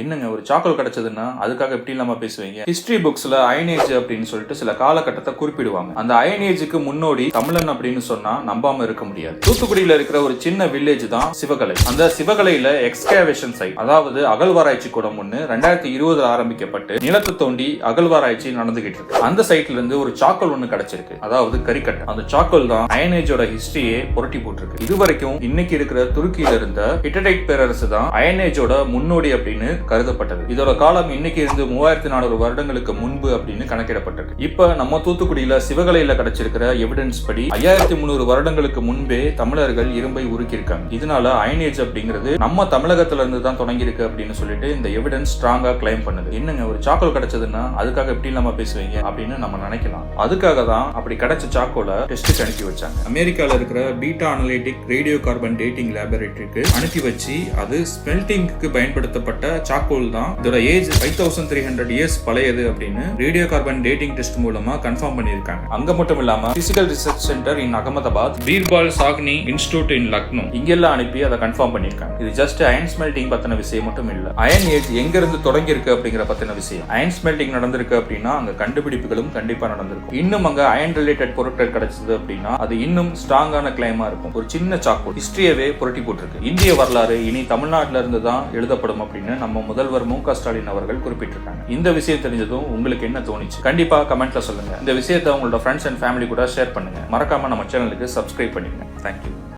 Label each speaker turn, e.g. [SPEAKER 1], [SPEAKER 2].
[SPEAKER 1] என்னங்க ஒரு சாக்கோல் கிடைச்சதுன்னா அதுக்காக எப்படி இல்லாம பேசுவீங்க? ஹிஸ்டரி புக்ஸ்ல அயனேஜ் அப்படின்னு சொல்லிட்டு சில காலகட்டத்தை குறிப்பிடுவாங்க. அந்த அயனேஜுக்கு முன்னோடி தமிழன் அப்படின்னு சொன்னா நம்பாம இருக்க முடியாது. தூத்துக்குடியில இருக்கிற ஒரு சின்ன வில்லேஜ் தான் சிவகலை. அந்த சிவகலையில எக்ஸ்கேவேஷன் சைட், அதாவது அகழ்வாராய்ச்சி கூடம் ஒண்ணு 2020 ஆரம்பிக்கப்பட்டு நிலத்தை தோண்டி அகழ்வாராய்ச்சி நடந்துகிட்டு இருக்கு. அந்த சைட்ல இருந்து ஒரு சாக்கோல் ஒண்ணு கிடைச்சிருக்கு, அதாவது கரிக்கட்டை. அந்த சாக்கோல் தான் அயனேஜோட ஹிஸ்டரியே புரட்டி போட்டிருக்கு. இதுவரைக்கும் இன்னைக்கு இருக்கிற துருக்கியில இருந்த ஹிட்டடைட் பேரரசு தான் அயனேஜோட முன்னோடி அப்படின்னு கருதப்பட்டது. இதோட காலம் இன்னைக்கு இருந்து 3400 வருடங்களுக்கு முன்பு அப்படின்னு கணக்கிடப்பட்டது. இப்ப நம்ம தூத்துக்குடியில சிவகலையில கிடைச்சிருக்கிற எவிடன்ஸ் படி 5300 வருடங்களுக்கு முன்பே தமிழர்கள் இரும்பை உருக்கியிருக்காங்க. இதனால அயனேஜ் அப்படிங்கிறது நம்ம தமிழகத்துல இருந்து தான் தொடங்கி இருக்கு அப்படின்னு சொல்லிட்டு இந்த எவிடன்ஸ் ஸ்ட்ராங்கா கிளைம் பண்ணுது. என்னங்க ஒரு சாக்கோல் கிடைச்சதுன்னா அதுக்காக எப்படி இல்லாம பேசுவீங்க அப்படின்னு நம்ம நினைக்கலாம். அதுக்காக தான் அப்படி கிடைச்ச சாக்கோலை டெஸ்ட்டுக்கு அனுப்பி வச்சாங்க. அமெரிக்கால இருக்கிற beta analytic radio carbon dating லேபரேட்டரிக்கு அனுப்பி வச்சு அது ஸ்மெல்டிங்க்கு பயன்படுத்தப்பட்ட சாக்கோல் தான். இதோட ஏஜ் 5300 இயர்ஸ் பழையது அப்படின்னு ரேடியோ கார்பன் டேட்டிங் டெஸ்ட் மூலமா கன்ஃபார்ம் பண்ணிருக்காங்க. அங்க மட்டும் இல்லாம physical research centre in Ahmedabad, Birbal Sahni institute in Lucknow இங்கெல்லாம் அனுப்பி அதை கன்ஃபார்ம் பண்ணிருக்காங்க. இது ஜஸ்ட் அயன் ஸ்மெல்டிங் பத்தின விஷயம் மட்டும் இல்ல, அயன் ஏஜ் எங்க இருந்து தொடங்கி இருக்கு அப்படிங்கிற பத்தின விஷயம். அயன் ஸ்மெல்டிங் நடந்திருக்கு அப்படின்னா அங்க கண்டுபிடிப்புகளும் கண்டிப்பா நடந்திருக்கும். இன்னும் அங்க அயன் ரிலேட்டட் பொருட்கள் கிடைச்சது அப்படின்னா அது இன்னும் ஸ்ட்ராங்கான கிளைமா இருக்கும். ஒரு சின்ன சாக்கோல் ஹிஸ்டரியவே புரட்டி போட்டிருக்கு. இந்திய வரலாறு இனி தமிழ்நாட்டில இருந்து தான் எழுதப்படும் அப்படின்னு நம்ம முதல்வர் மு.க. ஸ்டாலின் அவர்கள் குறிப்பிட்டிருக்காங்க. இந்த விஷயம் தெரிஞ்சதும் உங்களுக்கு என்ன தோணுச்சு? கண்டிப்பா கமெண்ட்ல சொல்லுங்க. இந்த விஷயத்தை உங்களோட ஃப்ரெண்ட்ஸ் அண்ட் ஃபேமிலி கூட ஷேர் பண்ணுங்க. மறக்காம நம்ம சேனலுக்கு சப்ஸ்கிரைப் பண்ணிடுங்க. தேங்க்யூ.